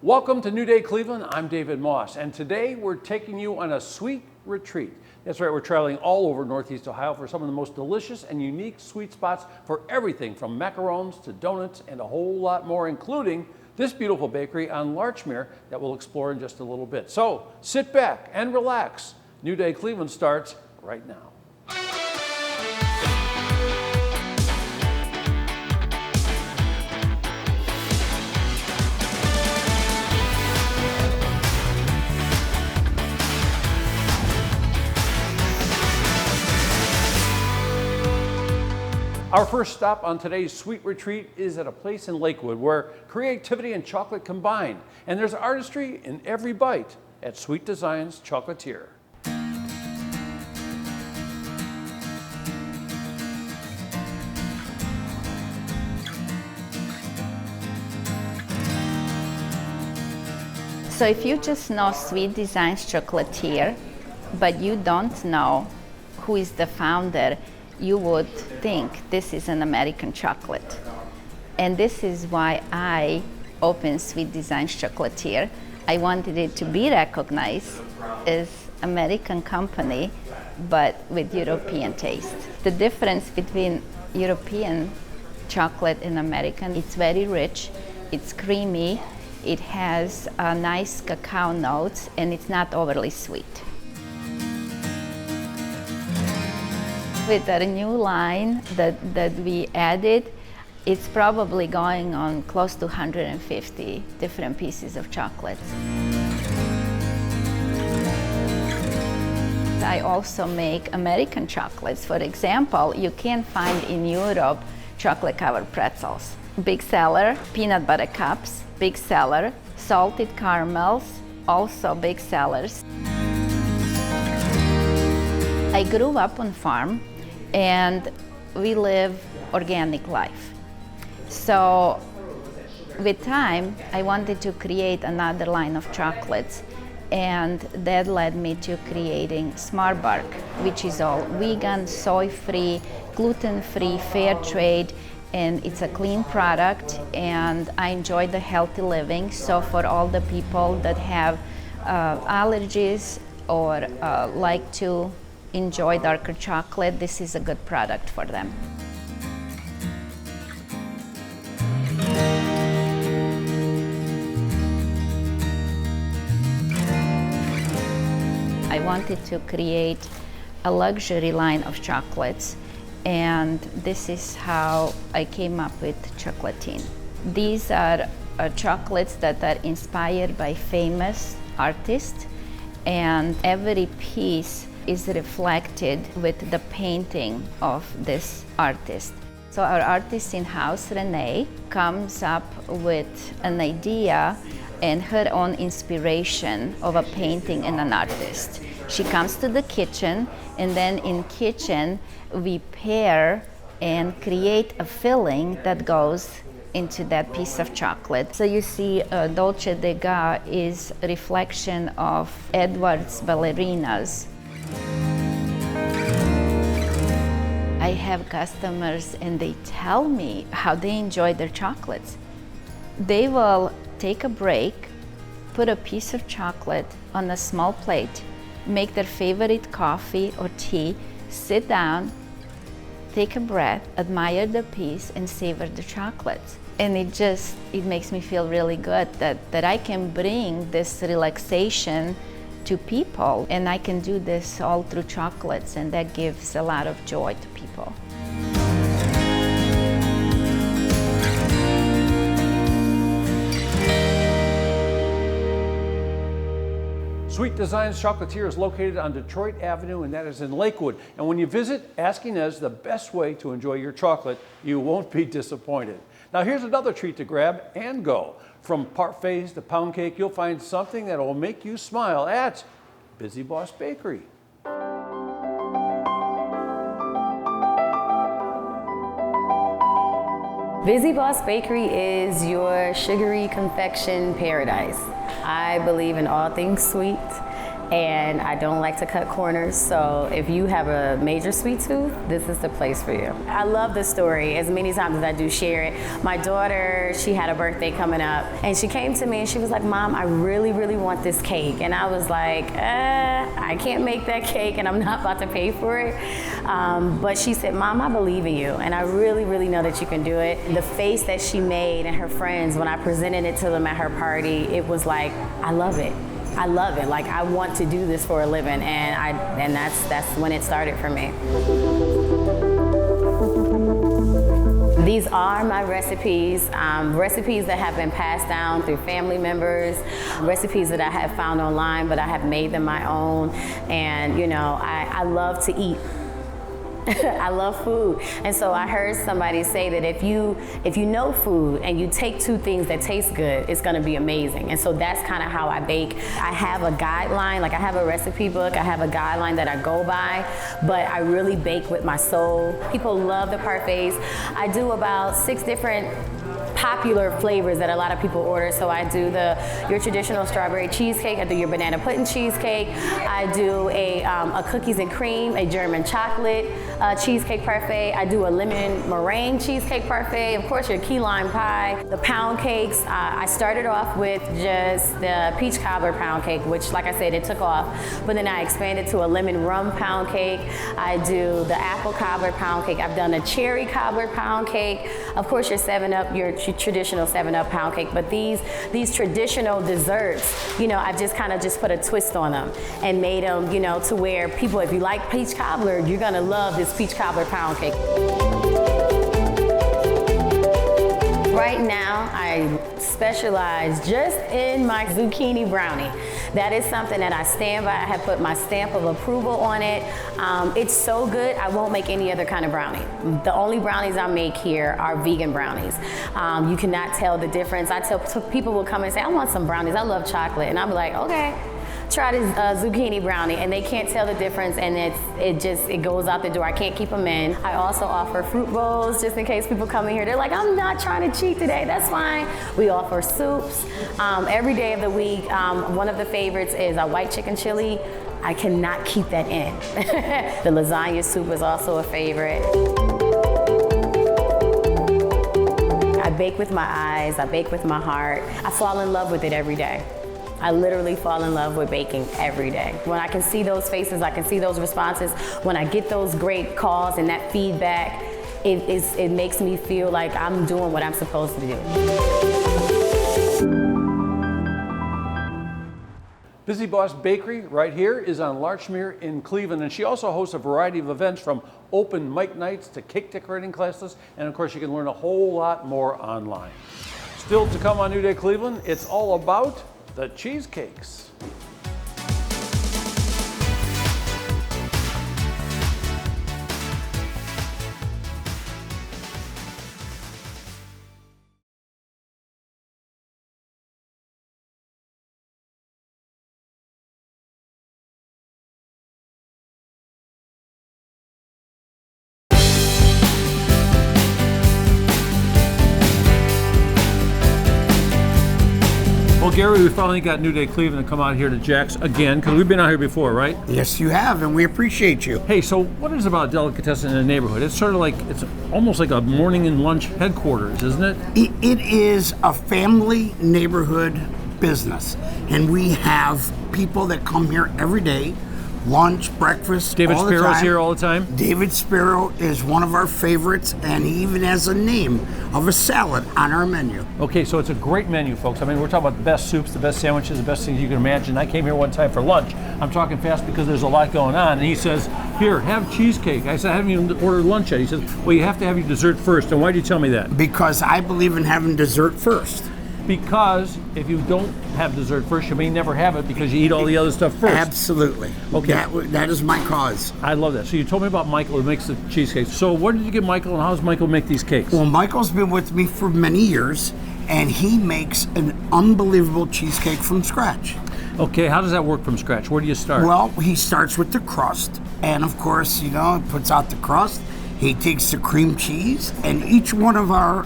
Welcome to New Day Cleveland. I'm David Moss, and today we're taking you on a sweet retreat. That's right, we're traveling all over Northeast Ohio for some of the most delicious and unique sweet spots for everything from macarons to donuts and a whole lot more, including this beautiful bakery on Larchmere that we'll explore in just a little bit. So sit back and relax. New Day Cleveland starts right now. Our first stop on today's sweet retreat is at a place in Lakewood where creativity and chocolate combine, and there's artistry in every bite at Sweet Designs Chocolatier. So if you just know Sweet Designs Chocolatier, but you don't know who is the founder, you would think this is an American chocolate. And this is why I opened Sweet Designs Chocolatier. I wanted it to be recognized as American company, but with European taste. The difference between European chocolate and American, it's very rich, it's creamy, it has a nice cacao notes, and it's not overly sweet. With our new line that we added, it's probably going on close to 150 different pieces of chocolates. I also make American chocolates. For example, you can find in Europe chocolate-covered pretzels. Big seller, peanut butter cups, big seller, salted caramels, also big sellers. I grew up on farm, and we live organic life. So with time, I wanted to create another line of chocolates, and that led me to creating Smart Bark, which is all vegan, soy-free, gluten-free, fair trade, and it's a clean product, and I enjoy the healthy living. So for all the people that have allergies or like to enjoy darker chocolate, this is a good product for them. I wanted to create a luxury line of chocolates, and this is how I came up with Chocolatine. These are chocolates that are inspired by famous artists, and every piece is reflected with the painting of this artist. So our artist in-house, Renee, comes up with an idea and her own inspiration of a painting and an artist. She comes to the kitchen, and then in kitchen we pair and create a filling that goes into that piece of chocolate. So you see Dolce de Ga is a reflection of Edwards ballerinas. I have customers and they tell me how they enjoy their chocolates. They will take a break, put a piece of chocolate on a small plate, make their favorite coffee or tea, sit down, take a breath, admire the piece, and savor the chocolates. And it makes me feel really good that I can bring this relaxation to people, and I can do this all through chocolates, and that gives a lot of joy to people. Sweet Designs Chocolatier is located on Detroit Avenue, and that is in Lakewood. And when you visit, ask Inez the best way to enjoy your chocolate. You won't be disappointed. Now here's another treat to grab and go. From parfaits to pound cake, you'll find something that will make you smile at Busy Boss Bakery. Busy Boss Bakery is your sugary confection paradise. I believe in all things sweet, and I don't like to cut corners. So if you have a major sweet tooth, this is the place for you. I love the story as many times as I do share it. My daughter, she had a birthday coming up, and she came to me and she was like, Mom, I really, really want this cake. And I was like, I can't make that cake and I'm not about to pay for it. But she said, Mom, I believe in you, and I really, really know that you can do it. The face that she made and her friends when I presented it to them at her party, it was like, I love it. I love it. Like, I want to do this for a living, and that's when it started for me. These are my recipes, recipes that have been passed down through family members, recipes that I have found online, but I have made them my own. And you know, I love to eat. I love food, and so I heard somebody say that if you know food and you take two things that taste good, it's going to be amazing. And so that's kind of how I bake. I have a guideline, like I have a recipe book, I have a guideline that I go by, but I really bake with my soul. People love the parfaits. I do about 6 different popular flavors that a lot of people order. So I do your traditional strawberry cheesecake, I do your banana pudding cheesecake, I do a cookies and cream, a German chocolate cheesecake parfait, I do a lemon meringue cheesecake parfait, of course your key lime pie, the pound cakes. I started off with just the peach cobbler pound cake, which like I said, it took off, but then I expanded to a lemon rum pound cake. I do the apple cobbler pound cake, I've done a cherry cobbler pound cake, of course your 7-Up, your traditional 7-Up pound cake, but these traditional desserts, you know, I've just kind of just put a twist on them and made them, you know, to where people, if you like peach cobbler, you're gonna love this peach cobbler pound cake. Right now, I specialize just in my zucchini brownie. That is something that I stand by. I have put my stamp of approval on it. It's so good, I won't make any other kind of brownie. The only brownies I make here are vegan brownies. You cannot tell the difference. People will come and say, I want some brownies, I love chocolate. And I'm like, okay, try this zucchini brownie, and they can't tell the difference, and it goes out the door. I can't keep them in. I also offer fruit bowls, just in case people come in here. They're like, I'm not trying to cheat today, that's fine. We offer soups every day of the week. One of the favorites is a white chicken chili. I cannot keep that in. The lasagna soup is also a favorite. I bake with my eyes, I bake with my heart. I fall in love with it every day. I literally fall in love with baking every day. When I can see those faces, I can see those responses, when I get those great calls and that feedback, it makes me feel like I'm doing what I'm supposed to do. Busy Boss Bakery right here is on Larchmere in Cleveland, and she also hosts a variety of events from open mic nights to cake decorating classes, and of course you can learn a whole lot more online. Still to come on New Day Cleveland, it's all about the cheesecakes. Well, Gary, we finally got New Day Cleveland to come out here to Jack's again, because we've been out here before, right? Yes, you have, and we appreciate you. Hey, so what is about delicatessen in the neighborhood? It's sort of like, it's almost like a morning and lunch headquarters, isn't it? It is a family neighborhood business, and we have people that come here every day, lunch, breakfast, David all the Sparrow's time. here all the time? David Sparrow is one of our favorites, and he even has a name of a salad on our menu. Okay, so it's a great menu, folks. I mean, we're talking about the best soups, the best sandwiches, the best things you can imagine. I came here one time for lunch. I'm talking fast because there's a lot going on. And he says, here, have cheesecake. I said, I haven't even ordered lunch yet. He says, well, you have to have your dessert first. And why do you tell me that? Because I believe in having dessert first. Because if you don't have dessert first, you may never have it because you eat all the other stuff first. Absolutely. Okay. That is my cause. I love that. So you told me about Michael who makes the cheesecakes. So where did you get Michael, and how does Michael make these cakes? Well, Michael's been with me for many years, and he makes an unbelievable cheesecake from scratch. Okay, how does that work from scratch? Where do you start? Well, he starts with the crust, and of course, puts out the crust. He takes the cream cheese, and each one of our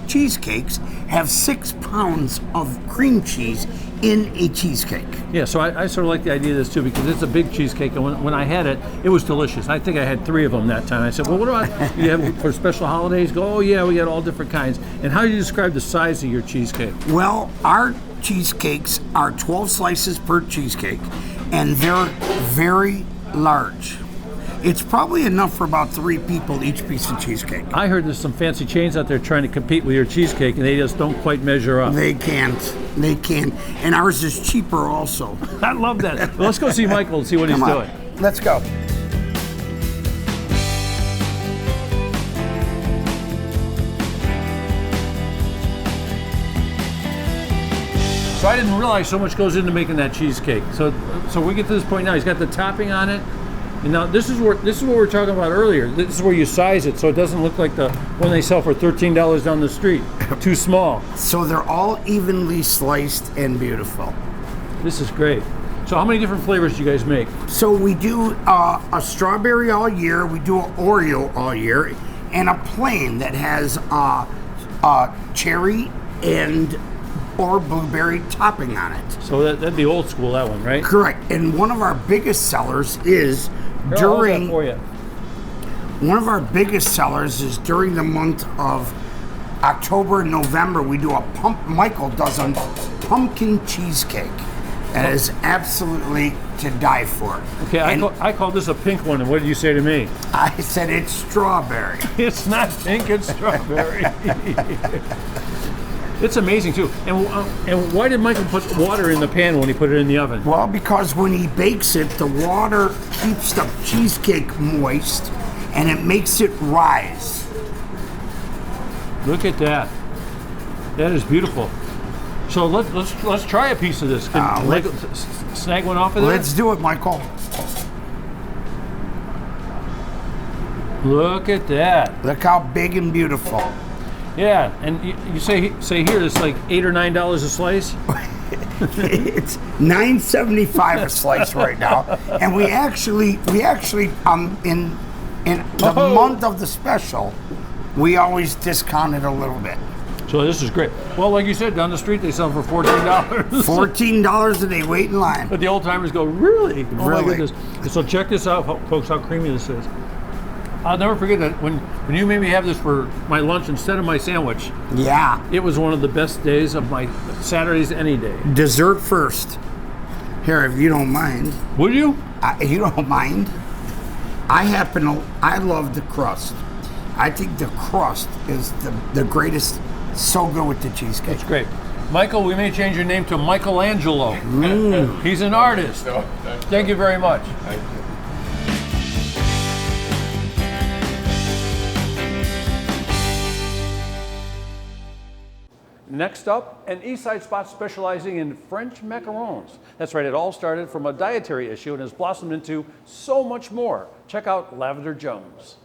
cheesecakes have 6 pounds of cream cheese in a cheesecake. Yeah, so I sort of like the idea of this too, because it's a big cheesecake, and when I had it, it was delicious. I think I had 3 of them that time. I said, well, what about you have for special holidays? Go, oh yeah, we got all different kinds. And how do you describe the size of your cheesecake? Well, our cheesecakes are 12 slices per cheesecake, and they're very large. It's probably enough for about 3 people each piece of cheesecake. I heard there's some fancy chains out there trying to compete with your cheesecake, and they just don't quite measure up. They can't. They can't. And ours is cheaper also. I love that. Well, let's go see Michael and see what he's Come on. doing. Let's go. So I didn't realize so much goes into making that cheesecake. So we get to this point now. He's got the topping on it, and now this is what we were talking about earlier. This is where you size it so it doesn't look like the one they sell for $13 down the street. Too small. So they're all evenly sliced and beautiful. This is great. So how many different flavors do you guys make? So we do a strawberry all year, we do an Oreo all year, and a plain that has cherry and or blueberry topping on it. So that'd be old school, that one, right? Correct. And one of our biggest sellers is Here, I'll hold that during for you. one of our biggest sellers is during the month of October and November. We do Michael does a pumpkin cheesecake. That is absolutely to die for. Okay, And I call this a pink one, and what did you say to me? I said it's strawberry. It's not pink, it's strawberry. It's amazing too. And why did Michael put water in the pan when he put it in the oven? Well, because when he bakes it, the water keeps the cheesecake moist and it makes it rise. Look at that. That is beautiful. So let's try a piece of this. Can Michael snag one off of there? Let's do it, Michael. Look at that. Look how big and beautiful. Yeah, and you say here it's like $8 or $9 a slice. It's $9.75 a slice right now, and we actually in the month of the special, we always discount it a little bit. So this is great. Well, like you said, down the street they sell them for $14. $14 a day, wait in line. But the old timers go, really? Oh my Really? goodness. So check this out, folks, how creamy this is. I'll never forget that when you made me have this for my lunch instead of my sandwich, Yeah. it was one of the best days of my Saturdays any day. Dessert first. Here, if you don't mind. Would you? If you don't mind, I love the crust. I think the crust is the greatest. So good with the cheesecake. That's great. Michael, we may change your name to Michelangelo. He's an artist. Thank you very much. Thank you. Next up, an East Side spot specializing in French macarons. That's right, it all started from a dietary issue and has blossomed into so much more. Check out Lavender Jones.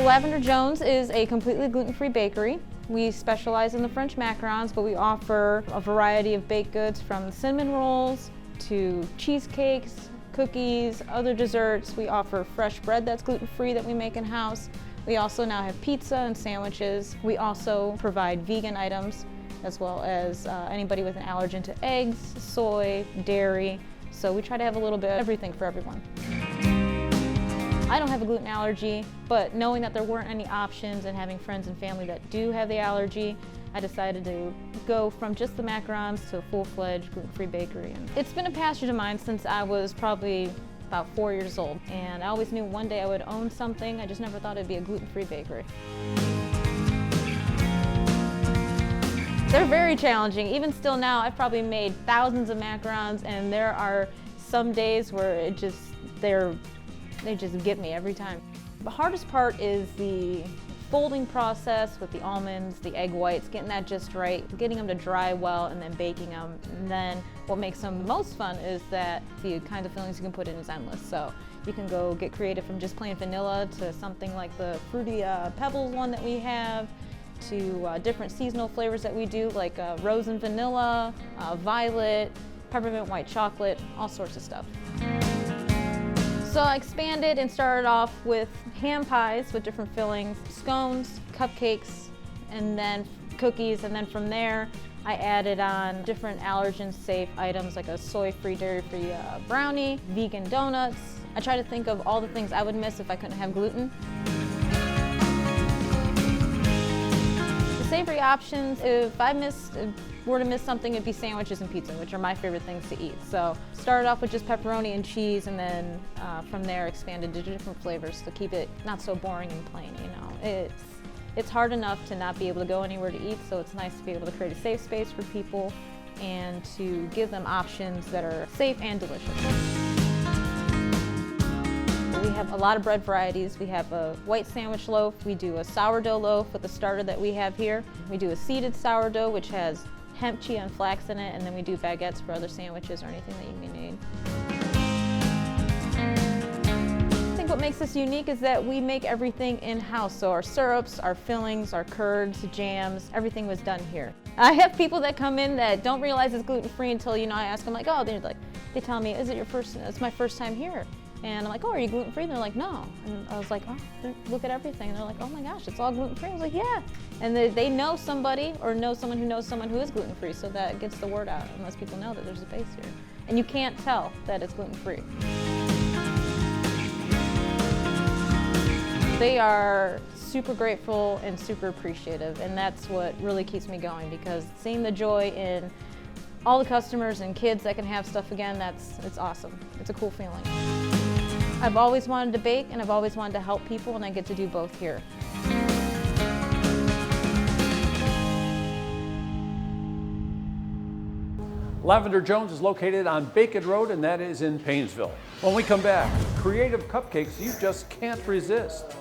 Lavender Jones is a completely gluten-free bakery. We specialize in the French macarons, but we offer a variety of baked goods from cinnamon rolls to cheesecakes, cookies, other desserts. We offer fresh bread that's gluten-free that we make in-house. We also now have pizza and sandwiches. We also provide vegan items as well as anybody with an allergen to eggs, soy, dairy. So we try to have a little bit of everything for everyone. I don't have a gluten allergy, but knowing that there weren't any options and having friends and family that do have the allergy, I decided to go from just the macarons to a full-fledged gluten-free bakery. And it's been a passion of mine since I was probably about 4 years old. And I always knew one day I would own something. I just never thought it'd be a gluten-free bakery. They're very challenging. Even still now, I've probably made thousands of macarons, and there are some days where they just get me every time. The hardest part is the folding process with the almonds, the egg whites, getting that just right, getting them to dry well, and then baking them. And then what makes them most fun is that the kind of fillings you can put in is endless. So you can go get creative from just plain vanilla to something like the fruity pebbles one that we have, to different seasonal flavors that we do, like rose and vanilla, violet, peppermint white chocolate, all sorts of stuff. So I expanded and started off with ham pies with different fillings, scones, cupcakes, and then cookies, and then from there I added on different allergen-safe items like a soy-free, dairy-free brownie, vegan donuts. I try to think of all the things I would miss if I couldn't have gluten. The savory options, if I were to miss something, it'd be sandwiches and pizza, which are my favorite things to eat. So started off with just pepperoni and cheese, and then from there expanded to different flavors to keep it not so boring and plain, you know. It's hard enough to not be able to go anywhere to eat, so it's nice to be able to create a safe space for people and to give them options that are safe and delicious. We have a lot of bread varieties. We have a white sandwich loaf. We do a sourdough loaf with the starter that we have here. We do a seeded sourdough, which has hemp, chia, and flax in it, and then we do baguettes for other sandwiches or anything that you may need. I think what makes us unique is that we make everything in-house. So our syrups, our fillings, our curds, jams, everything was done here. I have people that come in that don't realize it's gluten-free until, you know, I ask them like, oh, they tell me, it's my first time here. And I'm like, oh, are you gluten-free? And they're like, no. And I was like, oh, look at everything. And they're like, oh my gosh, it's all gluten-free. I was like, yeah. And they know somebody or know someone who knows someone who is gluten-free, so that gets the word out, unless people know that there's a base here. And you can't tell that it's gluten-free. They are super grateful and super appreciative, and that's what really keeps me going, because seeing the joy in all the customers and kids that can have stuff again, it's awesome. It's a cool feeling. I've always wanted to bake, and I've always wanted to help people, and I get to do both here. Lavender Jones is located on Bacon Road, and that is in Paynesville. When we come back, creative cupcakes you just can't resist.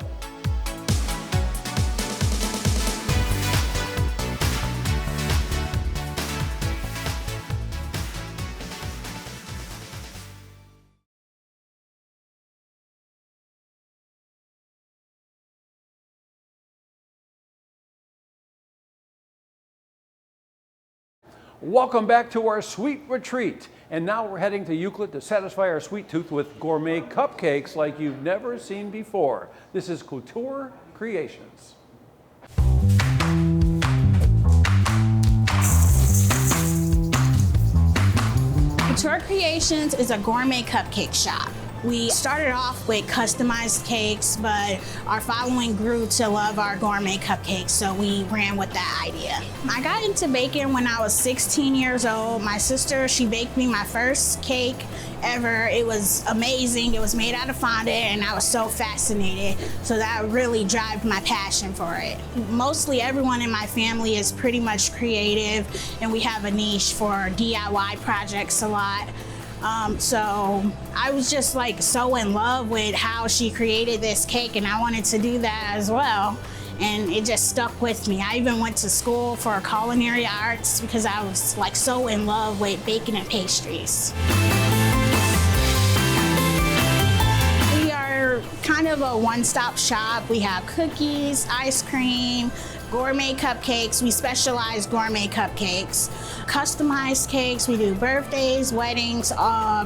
Welcome back to our sweet retreat. And now we're heading to Euclid to satisfy our sweet tooth with gourmet cupcakes like you've never seen before. This is Couture Creations. Couture Creations is a gourmet cupcake shop. We started off with customized cakes, but our following grew to love our gourmet cupcakes, so we ran with that idea. I got into baking when I was 16 years old. My sister, she baked me my first cake ever. It was amazing. It was made out of fondant, and I was so fascinated. So that really drove my passion for it. Mostly everyone in my family is pretty much creative, and we have a niche for DIY projects a lot. So I was just like so in love with how she created this cake, and I wanted to do that as well. And it just stuck with me. I even went to school for culinary arts because I was like so in love with baking and pastries. We are kind of a one-stop shop. We have cookies, ice cream, gourmet cupcakes. We specialize gourmet cupcakes. Customized cakes, we do birthdays, weddings,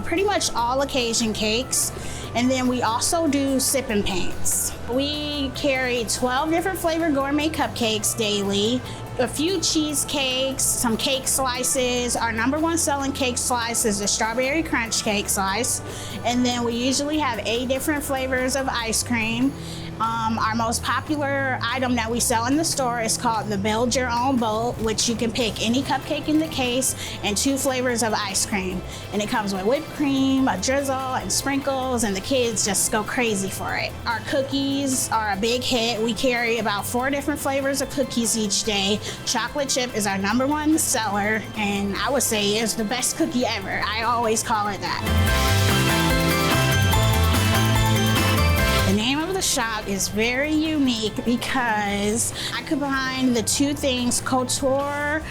pretty much all occasion cakes. And then we also do sip and paints. We carry 12 different flavored gourmet cupcakes daily, a few cheesecakes, some cake slices. Our #1 selling cake slice is the strawberry crunch cake slice. And then we usually have 8 different flavors of ice cream. Our most popular item that we sell in the store is called the Build Your Own Boat, which you can pick any cupcake in the case and 2 flavors of ice cream. And it comes with whipped cream, a drizzle, and sprinkles, and the kids just go crazy for it. Our cookies are a big hit. We carry about 4 different flavors of cookies each day. Chocolate chip is our #1 seller, and I would say it's the best cookie ever. I always call it that. The name of the shop is very unique because I combined the 2 things. Couture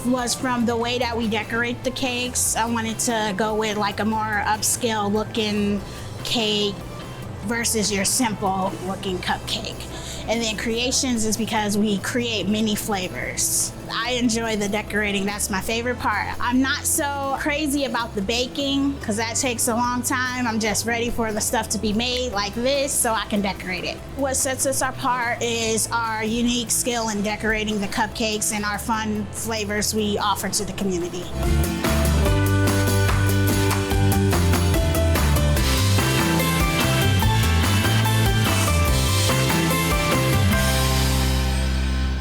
was from the way that we decorate the cakes. I wanted to go with like a more upscale looking cake versus your simple looking cupcake. And then creations is because we create many flavors. I enjoy the decorating, that's my favorite part. I'm not so crazy about the baking because that takes a long time. I'm just ready for the stuff to be made like this so I can decorate it. What sets us apart is our unique skill in decorating the cupcakes and our fun flavors we offer to the community.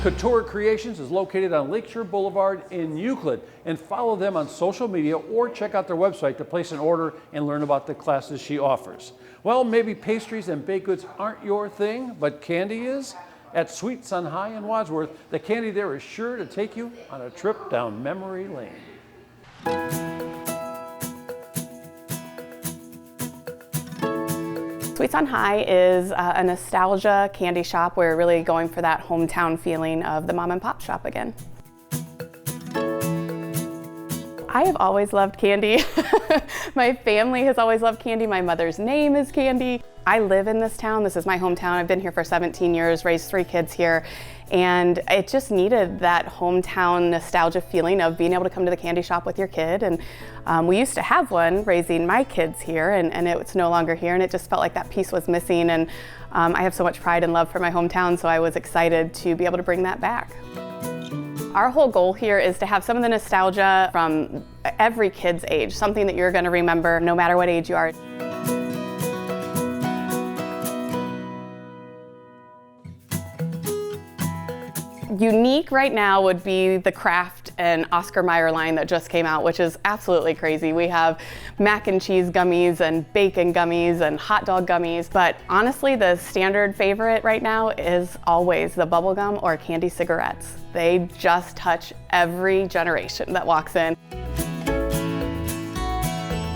Couture Creations is located on Lakeshore Boulevard in Euclid, and follow them on social media or check out their website to place an order and learn about the classes she offers. Well, maybe pastries and baked goods aren't your thing, but candy is? At Sweets on High in Wadsworth, the candy there is sure to take you on a trip down memory lane. Sweets on High is a nostalgia candy shop. We're really going for that hometown feeling of the mom and pop shop again. I have always loved candy. My family has always loved candy. My mother's name is Candy. I live in this town. This is my hometown. I've been here for 17 years, raised 3 kids here, and it just needed that hometown nostalgia feeling of being able to come to the candy shop with your kid. And we used to have one raising my kids here, and it's no longer here, and it just felt like that piece was missing. And I have so much pride and love for my hometown, so I was excited to be able to bring that back. Our whole goal here is to have some of the nostalgia from every kid's age, something that you're going to remember no matter what age you are. Unique right now would be the Kraft and Oscar Mayer line that just came out, which is absolutely crazy. We have mac and cheese gummies and bacon gummies and hot dog gummies, but honestly the standard favorite right now is always the bubblegum or candy cigarettes. They just touch every generation that walks in.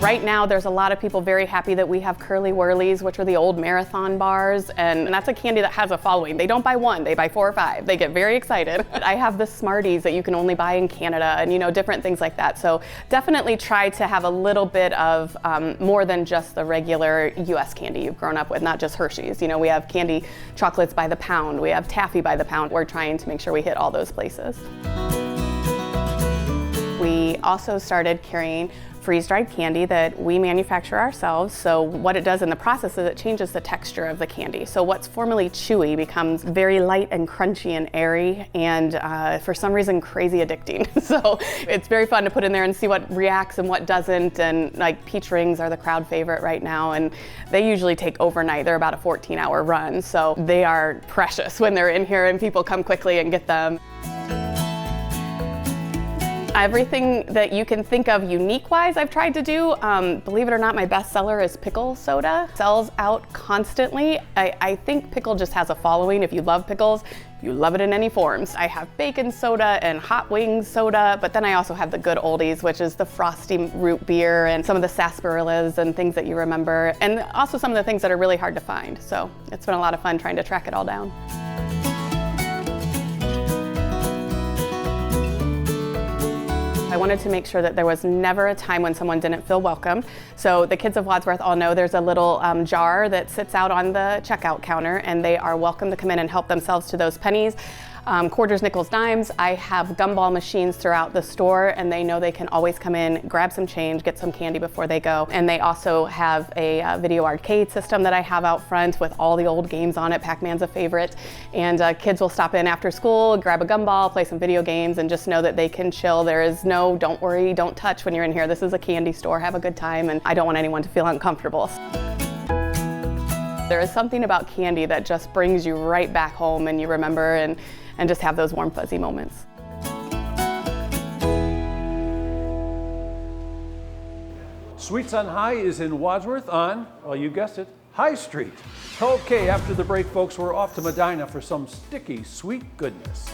Right now, there's a lot of people very happy that we have Curly Wurlies, which are the old marathon bars, and that's a candy that has a following. They don't buy 1, they buy 4 or 5. They get very excited. I have the Smarties that you can only buy in Canada, and different things like that. So definitely try to have a little bit of more than just the regular US candy you've grown up with, not just Hershey's. We have candy chocolates by the pound, we have taffy by the pound. We're trying to make sure we hit all those places. We also started carrying freeze-dried candy that we manufacture ourselves. So what it does in the process is it changes the texture of the candy. So what's formerly chewy becomes very light and crunchy and airy, and for some reason crazy addicting. So it's very fun to put in there and see what reacts and what doesn't. And like peach rings are the crowd favorite right now, and they usually take overnight. They're about a 14-hour run, so they are precious when they're in here and people come quickly and get them. Everything that you can think of unique-wise I've tried to do. Believe it or not, my best seller is pickle soda. Sells out constantly. I think pickle just has a following. If you love pickles, you love it in any forms. I have bacon soda and hot wings soda, but then I also have the good oldies, which is the frosty root beer and some of the sarsaparillas and things that you remember, and also some of the things that are really hard to find. So it's been a lot of fun trying to track it all down. I wanted to make sure that there was never a time when someone didn't feel welcome. So the kids of Wadsworth all know there's a little jar that sits out on the checkout counter, and they are welcome to come in and help themselves to those pennies. Quarters, nickels, dimes. I have gumball machines throughout the store, and they know they can always come in, grab some change, get some candy before they go. And they also have a video arcade system that I have out front with all the old games on it. Pac-Man's a favorite. And kids will stop in after school, grab a gumball, play some video games, and just know that they can chill. There is no, don't worry, don't touch when you're in here. This is a candy store. Have a good time, and I don't want anyone to feel uncomfortable. There is something about candy that just brings you right back home, and you remember and just have those warm, fuzzy moments. Sweets on High is in Wadsworth on, well, you guessed it, High Street. Okay, after the break, folks, we're off to Medina for some sticky, sweet goodness.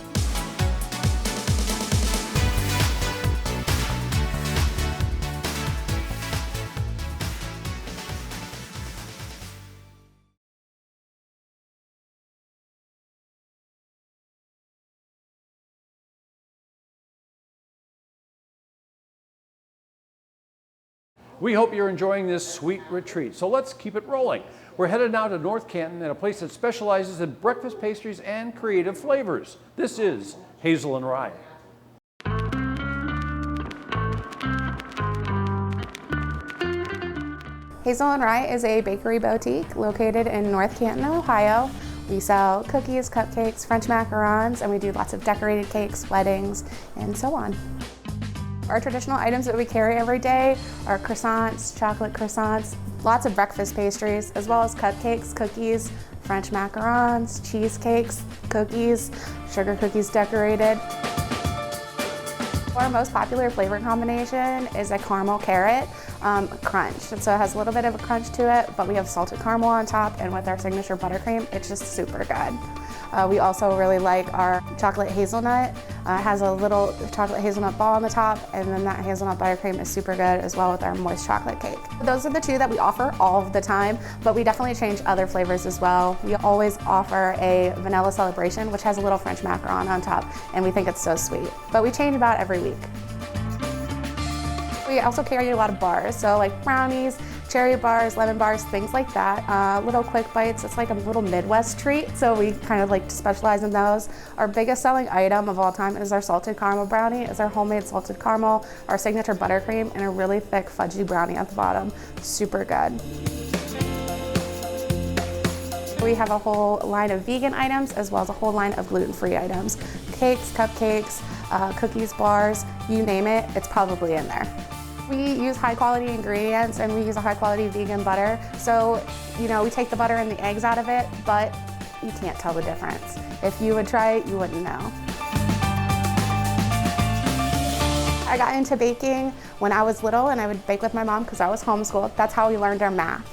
We hope you're enjoying this sweet retreat. So let's keep it rolling. We're headed now to North Canton at a place that specializes in breakfast pastries and creative flavors. This is Hazel and Rye. Hazel and Rye is a bakery boutique located in North Canton, Ohio. We sell cookies, cupcakes, French macarons, and we do lots of decorated cakes, weddings, and so on. Our traditional items that we carry every day are croissants, chocolate croissants, lots of breakfast pastries, as well as cupcakes, cookies, French macarons, cheesecakes, cookies, sugar cookies decorated. Our most popular flavor combination is a caramel carrot crunch. And so it has a little bit of a crunch to it, but we have salted caramel on top, and with our signature buttercream, it's just super good. We also really like our chocolate hazelnut. It has a little chocolate hazelnut ball on the top, and then that hazelnut buttercream is super good as well with our moist chocolate cake. Those are the two that we offer all of the time, but we definitely change other flavors as well. We always offer a vanilla celebration, which has a little French macaron on top, and we think it's so sweet. But we change about every week. We also carry a lot of bars, so like brownies, cherry bars, lemon bars, things like that. Little quick bites, it's like a little Midwest treat, so we kind of like to specialize in those. Our biggest selling item of all time is our salted caramel brownie. It's our homemade salted caramel, our signature buttercream, and a really thick fudgy brownie at the bottom. Super good. We have a whole line of vegan items as well as a whole line of gluten-free items. Cakes, cupcakes, cookies, bars, you name it, it's probably in there. We use high quality ingredients and we use a high quality vegan butter. So, we take the butter and the eggs out of it, but you can't tell the difference. If you would try it, you wouldn't know. I got into baking when I was little, and I would bake with my mom because I was homeschooled. That's how we learned our math.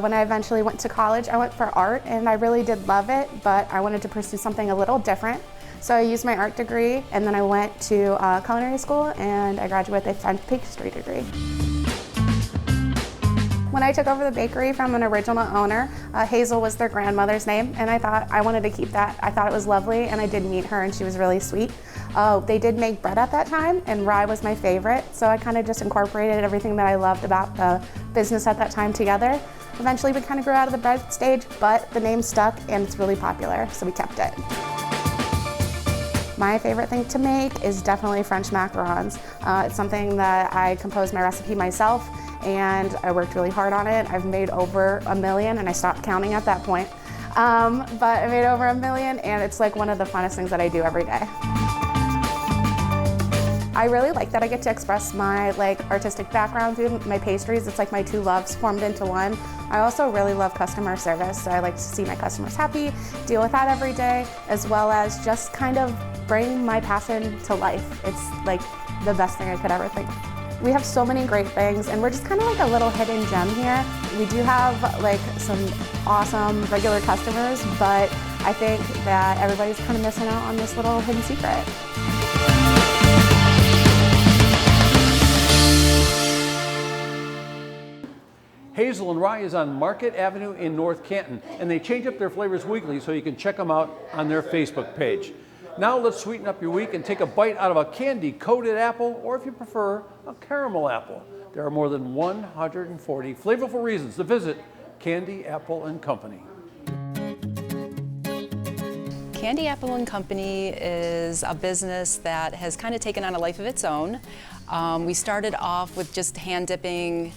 When I eventually went to college, I went for art, and I really did love it, but I wanted to pursue something a little different. So I used my art degree, and then I went to culinary school, and I graduated with a French pastry degree. When I took over the bakery from an original owner, Hazel was their grandmother's name, and I thought I wanted to keep that. I thought it was lovely, and I did meet her, and she was really sweet. They did make bread at that time, and rye was my favorite, so I kind of just incorporated everything that I loved about the business at that time together. Eventually, we kind of grew out of the bread stage, but the name stuck, and it's really popular, so we kept it. My favorite thing to make is definitely French macarons. It's something that I composed my recipe myself, and I worked really hard on it. I've made over 1 million, and I stopped counting at that point. But I made over 1 million, and it's like one of the funnest things that I do every day. I really like that I get to express my artistic background through my pastries. It's like my two loves formed into one. I also really love customer service, so I like to see my customers happy, deal with that every day, as well as just kind of bring my passion to life. It's like the best thing I could ever think. We have so many great things, and we're just kind of like a little hidden gem here. We do have some awesome regular customers, but I think that everybody's kind of missing out on this little hidden secret. Hazel and Rye is on Market Avenue in North Canton, and they change up their flavors weekly, so you can check them out on their Facebook page. Now let's sweeten up your week and take a bite out of a candy-coated apple, or if you prefer, a caramel apple. There are more than 140 flavorful reasons to visit Candy Apple & Company. Candy Apple & Company is a business that has kind of taken on a life of its own. We started off with just hand dipping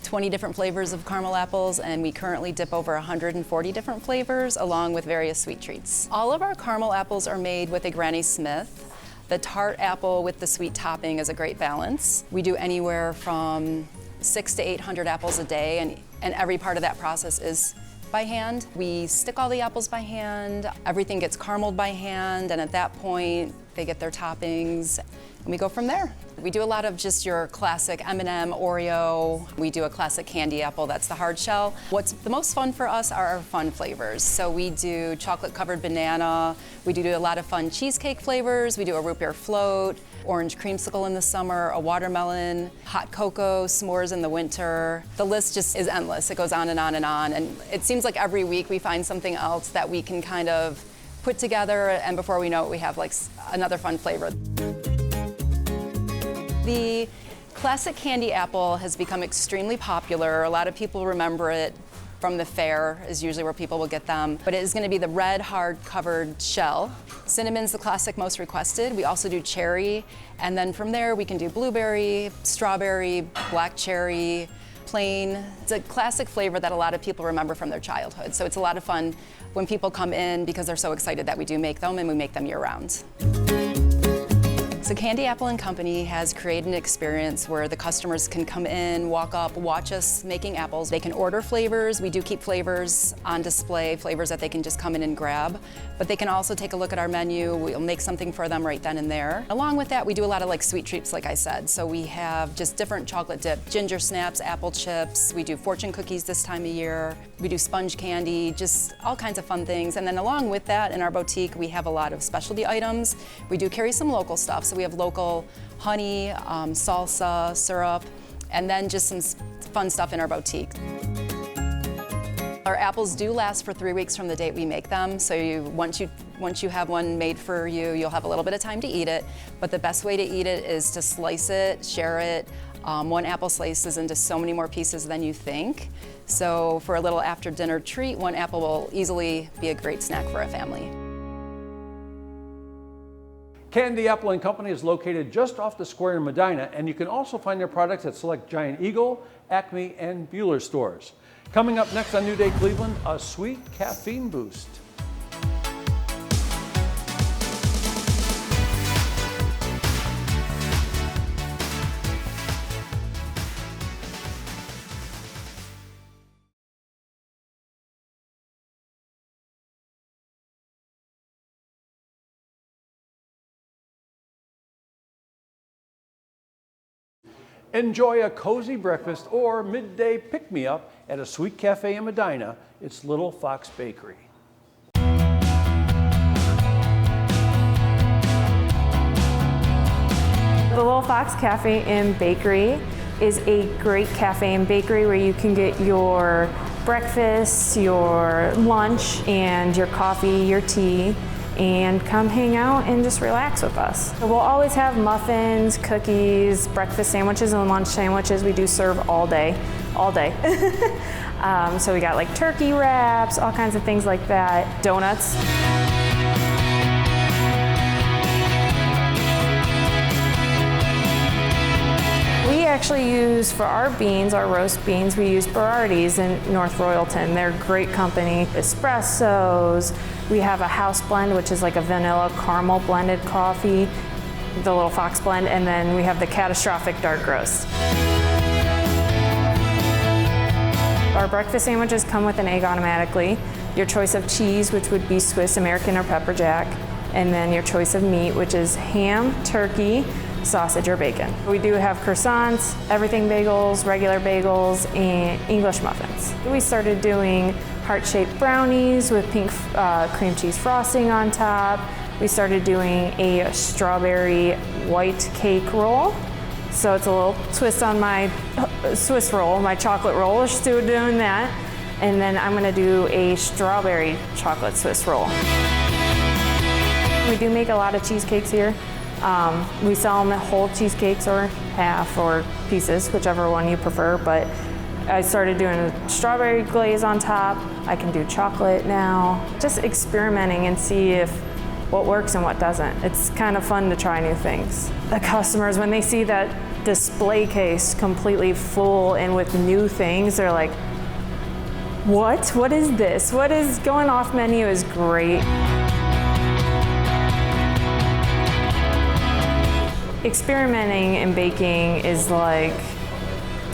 20 different flavors of caramel apples, and we currently dip over 140 different flavors along with various sweet treats. All of our caramel apples are made with a Granny Smith. The tart apple with the sweet topping is a great balance. We do anywhere from 600 to 800 apples a day, and every part of that process is by hand. We stick all the apples by hand, everything gets carameled by hand, and at that point they get their toppings, and we go from there. We do a lot of just your classic M&M, Oreo. We do a classic candy apple, that's the hard shell. What's the most fun for us are our fun flavors. So we do chocolate covered banana, we do a lot of fun cheesecake flavors, we do a root beer float, orange creamsicle in the summer, a watermelon, hot cocoa, s'mores in the winter. The list just is endless, it goes on and on and on. And it seems like every week we find something else that we can kind of put together, and before we know it, we have like another fun flavor. The classic candy apple has become extremely popular. A lot of people remember it from the fair is usually where people will get them. But it is going to be the red hard covered shell. Cinnamon's the classic most requested. We also do cherry, and then from there we can do blueberry, strawberry, black cherry, plain. It's a classic flavor that a lot of people remember from their childhood. So it's a lot of fun when people come in because they're so excited that we do make them, and we make them year-round. So Candy Apple & Company has created an experience where the customers can come in, walk up, watch us making apples. They can order flavors. We do keep flavors on display, flavors that they can just come in and grab. But they can also take a look at our menu. We'll make something for them right then and there. Along with that, we do a lot of like sweet treats, like I said. So we have just different chocolate dip, ginger snaps, apple chips. We do fortune cookies this time of year. We do sponge candy, just all kinds of fun things. And then along with that, in our boutique, we have a lot of specialty items. We do carry some local stuff. So we have local honey, salsa, syrup, and then just some fun stuff in our boutique. Our apples do last for 3 weeks from the date we make them, so once you have one made for you, you'll have a little bit of time to eat it, but the best way to eat it is to slice it, share it. One apple slices into so many more pieces than you think. So for a little after dinner treat, one apple will easily be a great snack for a family. Candy Apple & Company is located just off the square in Medina, and you can also find their products at select Giant Eagle, Acme, and Bueller stores. Coming up next on New Day Cleveland, a sweet caffeine boost. Enjoy a cozy breakfast or midday pick-me-up at a sweet cafe in Medina. It's Little Fox Bakery. The Little Fox Cafe and Bakery is a great cafe and bakery where you can get your breakfast, your lunch, and your coffee, your tea, and come hang out and just relax with us. So we'll always have muffins, cookies, breakfast sandwiches, and lunch sandwiches. We do serve all day, all day. So we got like turkey wraps, all kinds of things like that, donuts. We actually use, for our beans, our roast beans, we use Berardi's in North Royalton. They're a great company. Espressos. We have a house blend, which is like a vanilla caramel blended coffee, the Little Fox blend, and then we have the Catastrophic Dark Roast. Our breakfast sandwiches come with an egg automatically. Your choice of cheese, which would be Swiss, American, or pepper jack, and then your choice of meat, which is ham, turkey, sausage, or bacon. We do have croissants, everything bagels, regular bagels, and English muffins. We started doing heart-shaped brownies with pink cream cheese frosting on top. We started doing a strawberry white cake roll. So it's a little twist on my Swiss roll, my chocolate roll. We're still doing that. And then I'm gonna do a strawberry chocolate Swiss roll. We do make a lot of cheesecakes here. We sell them whole cheesecakes or half or pieces, whichever one you prefer, but I started doing a strawberry glaze on top. I can do chocolate now. Just experimenting and see if what works and what doesn't. It's kind of fun to try new things. The customers, when they see that display case completely full and with new things, they're like, what? What is this? What is going off menu is great. Experimenting in baking is like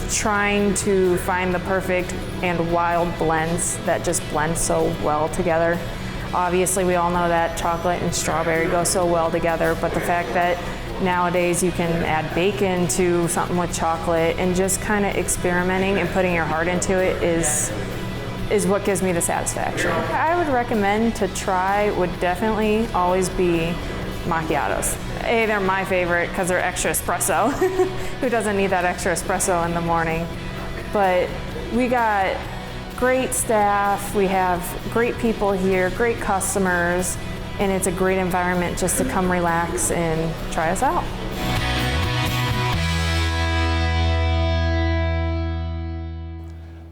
trying to find the perfect and wild blends that just blend so well together. Obviously, we all know that chocolate and strawberry go so well together, but the fact that nowadays you can add bacon to something with chocolate and just kind of experimenting and putting your heart into it is what gives me the satisfaction. I would recommend to try would definitely always be macchiatos. They're my favorite because they're extra espresso. Who doesn't need that extra espresso in the morning? But we got great staff, we have great people here, great customers, and it's a great environment just to come relax and try us out.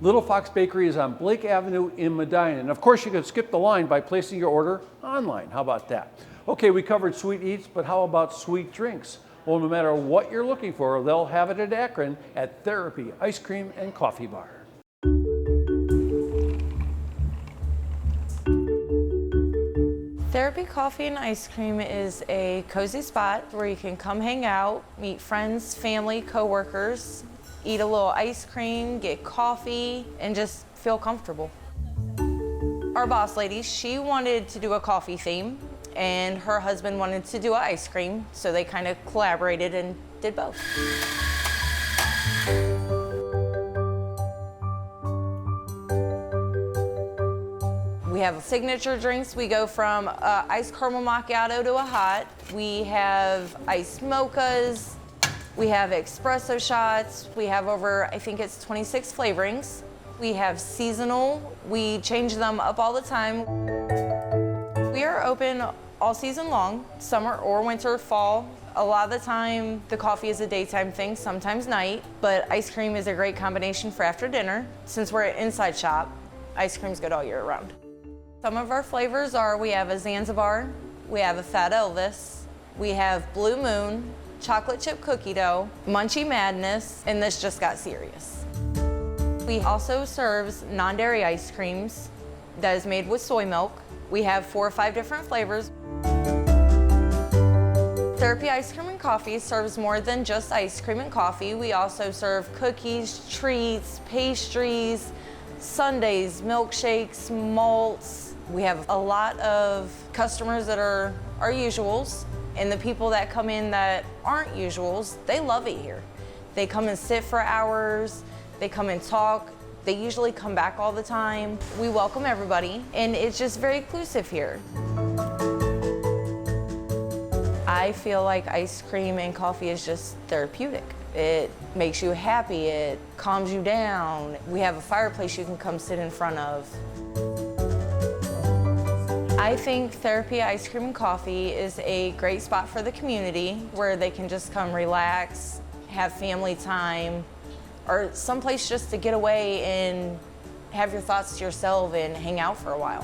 Little Fox Bakery is on Blake Avenue in Medina. And of course, you can skip the line by placing your order online. How about that? Okay, we covered sweet eats, but how about sweet drinks? Well, no matter what you're looking for, they'll have it at Akron at Therapy Ice Cream and Coffee Bar. Therapy Coffee and Ice Cream is a cozy spot where you can come hang out, meet friends, family, coworkers, eat a little ice cream, get coffee, and just feel comfortable. Our boss lady, she wanted to do a coffee theme, and her husband wanted to do an ice cream, so they kind of collaborated and did both. We have signature drinks. We go from iced caramel macchiato to a hot. We have iced mochas. We have espresso shots. We have over, I think it's 26 flavorings. We have seasonal. We change them up all the time. We are open all season long, summer or winter, fall. A lot of the time, the coffee is a daytime thing, sometimes night, but ice cream is a great combination for after dinner. Since we're an inside shop, ice cream's good all year round. Some of our flavors are, we have a Zanzibar, we have a Fat Elvis, we have Blue Moon, chocolate chip cookie dough, Munchie Madness, and this just got serious. We also serve non-dairy ice creams that is made with soy milk. We have 4 or 5 different flavors. Therapy Ice Cream and Coffee serves more than just ice cream and coffee. We also serve cookies, treats, pastries, sundaes, milkshakes, malts. We have a lot of customers that are our usuals, and the people that come in that aren't usuals, they love it here. They come and sit for hours, they come and talk. They usually come back all the time. We welcome everybody, and it's just very inclusive here. I feel like ice cream and coffee is just therapeutic. It makes you happy, it calms you down. We have a fireplace you can come sit in front of. I think Therapy Ice Cream and Coffee is a great spot for the community where they can just come relax, have family time, or someplace just to get away and have your thoughts to yourself and hang out for a while.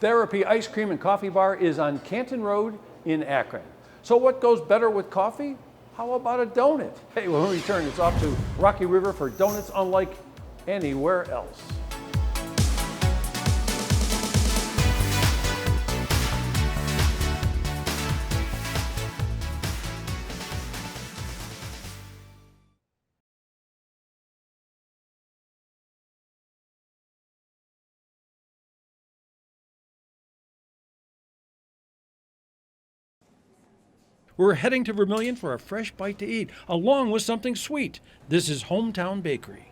Therapy Ice Cream and Coffee Bar is on Canton Road in Akron. So what goes better with coffee? How about a donut? Hey, when we return, it's off to Rocky River for donuts unlike anywhere else. We're heading to Vermilion for a fresh bite to eat, along with something sweet. This is Hometown Bakery.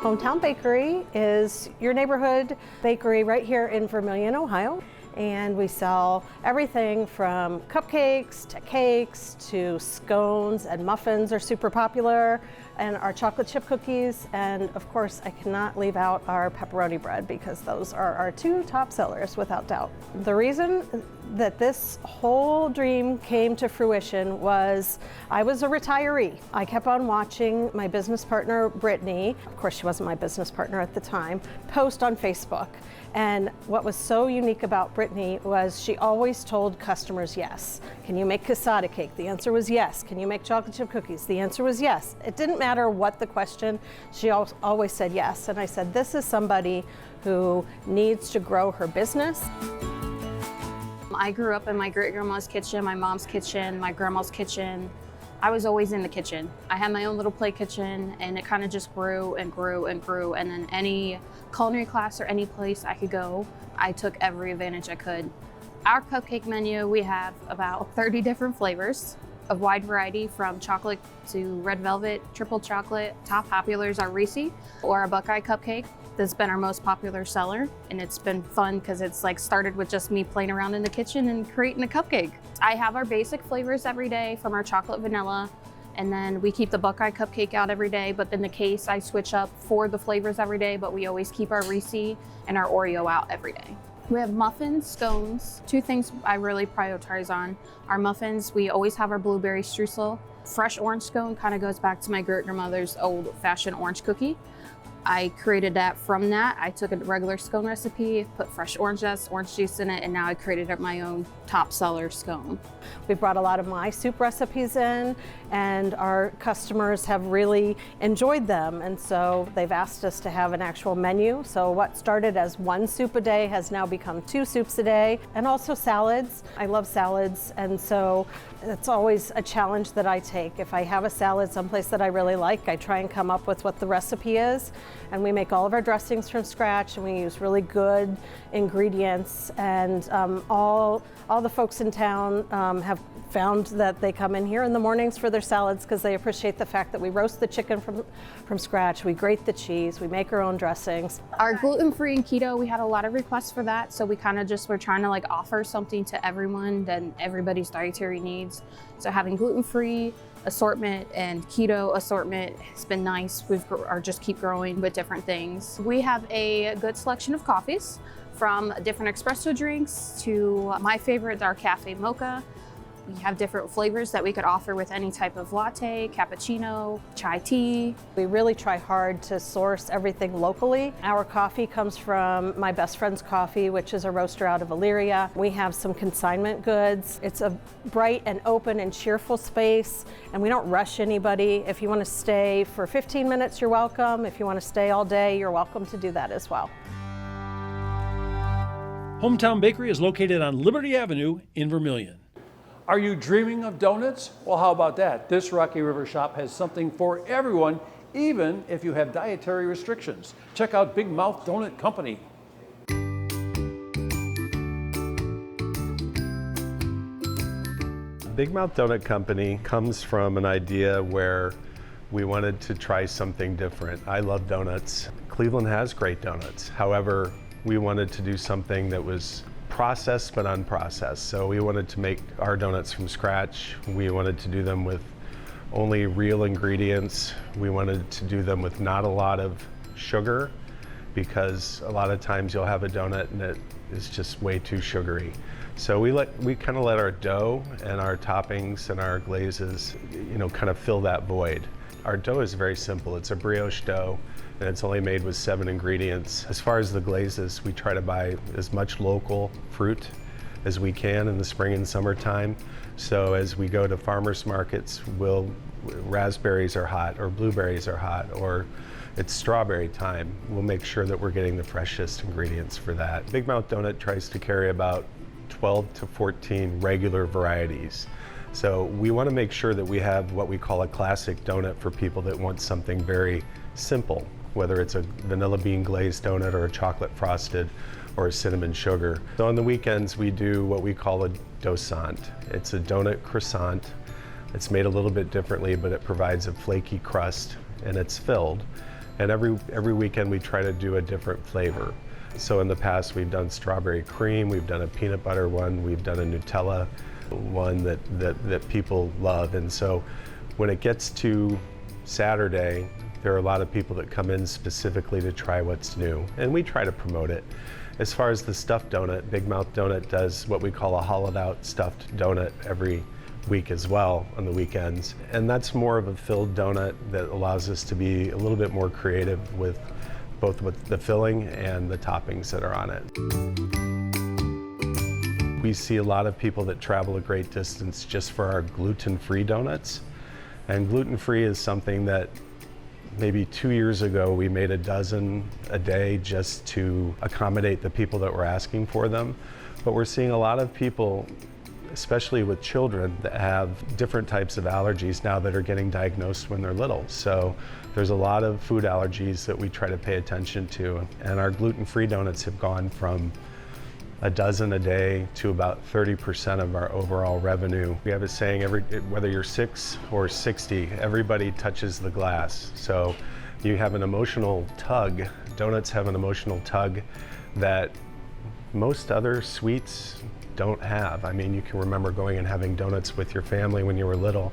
Hometown Bakery is your neighborhood bakery right here in Vermilion, Ohio. And we sell everything from cupcakes to cakes to scones, and muffins are super popular, and our chocolate chip cookies, and of course I cannot leave out our pepperoni bread because those are our 2 top sellers without doubt. The reason that this whole dream came to fruition was I was a retiree. I kept on watching my business partner, Brittany, of course she wasn't my business partner at the time, post on Facebook. And what was so unique about Brittany was she always told customers yes. Can you make cassata cake? The answer was yes. Can you make chocolate chip cookies? The answer was yes. It didn't matter what the question, she always said yes. And I said, this is somebody who needs to grow her business. I grew up in my great-grandma's kitchen, my mom's kitchen, my grandma's kitchen. I was always in the kitchen. I had my own little play kitchen, and it kind of just grew and grew and grew. And then any culinary class or any place I could go, I took every advantage I could. Our cupcake menu, we have about 30 different flavors, a wide variety from chocolate to red velvet, triple chocolate. Top popular is our Reese or a Buckeye cupcake. This has been our most popular seller, and it's been fun because it's like started with just me playing around in the kitchen and creating a cupcake. I have our basic flavors every day from our chocolate vanilla, and then we keep the Buckeye cupcake out every day, but in the case I switch up for the flavors every day, but we always keep our Reese and our Oreo out every day. We have muffins, scones. Two things I really prioritize on are muffins. We always have our blueberry streusel. Fresh orange scone kind of goes back to my great-grandmother's old-fashioned orange cookie. I created that from that. I took a regular scone recipe, put fresh orange juice in it, and now I created my own top seller scone. We brought a lot of my soup recipes in, and our customers have really enjoyed them, and so they've asked us to have an actual menu. So what started as 1 soup a day has now become 2 soups a day, and also salads. I love salads, and so it's always a challenge that I take. If I have a salad someplace that I really like, I try and come up with what the recipe is, and we make all of our dressings from scratch, and we use really good ingredients, and all the folks in town have found that they come in here in the mornings for their salads because they appreciate the fact that we roast the chicken from scratch, we grate the cheese, we make our own dressings. Our gluten-free and keto, we had a lot of requests for that, so we kind of just were trying to like offer something to everyone and everybody's dietary needs. So having gluten-free assortment and keto assortment has been nice. We've just keep growing with different things. We have a good selection of coffees, from different espresso drinks to my favorite, our cafe mocha. We have different flavors that we could offer with any type of latte, cappuccino, chai tea. We really try hard to source everything locally. Our coffee comes from my best friend's coffee, which is a roaster out of Elyria. We have some consignment goods. It's a bright and open and cheerful space, and we don't rush anybody. If you want to stay for 15 minutes, you're welcome. If you want to stay all day, you're welcome to do that as well. Hometown Bakery is located on Liberty Avenue in Vermilion. Are you dreaming of donuts? Well, how about that? This Rocky River shop has something for everyone, even if you have dietary restrictions. Check out Big Mouth Donut Company. Big Mouth Donut Company comes from an idea where we wanted to try something different. I love donuts. Cleveland has great donuts. However, we wanted to do something that was processed but unprocessed. So we wanted to make our donuts from scratch. We wanted to do them with only real ingredients. We wanted to do them with not a lot of sugar, because a lot of times you'll have a donut and it is just way too sugary. So we kind of let our dough and our toppings and our glazes, kind of fill that void. Our dough is very simple. It's a brioche dough, and it's only made with 7 ingredients. As far as the glazes, we try to buy as much local fruit as we can in the spring and summertime. So as we go to farmers markets, raspberries are hot, or blueberries are hot, or it's strawberry time. We'll make sure that we're getting the freshest ingredients for that. Big Mouth Donut tries to carry about 12 to 14 regular varieties. So we want to make sure that we have what we call a classic donut for people that want something very simple, whether it's a vanilla bean glazed donut or a chocolate frosted or a cinnamon sugar. So on the weekends we do what we call a dosant. It's a donut croissant. It's made a little bit differently, but it provides a flaky crust and it's filled. And every weekend we try to do a different flavor. So in the past we've done strawberry cream, we've done a peanut butter one, we've done a Nutella one that people love. And so when it gets to Saturday, there are a lot of people that come in specifically to try what's new, and we try to promote it. As far as the stuffed donut, Big Mouth Donut does what we call a hollowed out stuffed donut every week as well on the weekends. And that's more of a filled donut that allows us to be a little bit more creative with both with the filling and the toppings that are on it. We see a lot of people that travel a great distance just for our gluten-free donuts. And gluten-free is something that maybe 2 years ago we made a dozen a day just to accommodate the people that were asking for them. But we're seeing a lot of people, especially with children, that have different types of allergies now that are getting diagnosed when they're little. So there's a lot of food allergies that we try to pay attention to. And our gluten-free donuts have gone from a dozen a day to about 30% of our overall revenue. We have a saying, whether you're 6 or 60, everybody touches the glass. So you have an emotional tug. Donuts have an emotional tug that most other sweets don't have. I mean, you can remember going and having donuts with your family when you were little,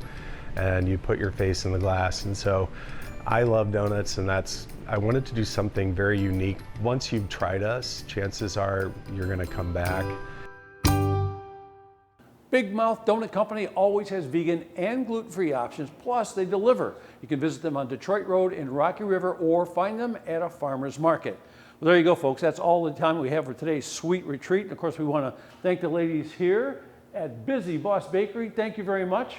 and you put your face in the glass. And so I love donuts, and I wanted to do something very unique. Once you've tried us, chances are you're going to come back. Big Mouth Donut Company always has vegan and gluten-free options, plus they deliver. You can visit them on Detroit Road in Rocky River or find them at a farmer's market. Well, there you go, folks. That's all the time we have for today's sweet retreat. And of course, we want to thank the ladies here at Busy Boss Bakery. Thank you very much.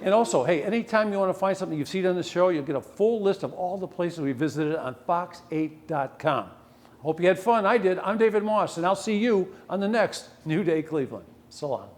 And also, hey, anytime you want to find something you've seen on the show, you'll get a full list of all the places we visited on fox8.com. Hope you had fun. I did. I'm David Moss, and I'll see you on the next New Day Cleveland. So long.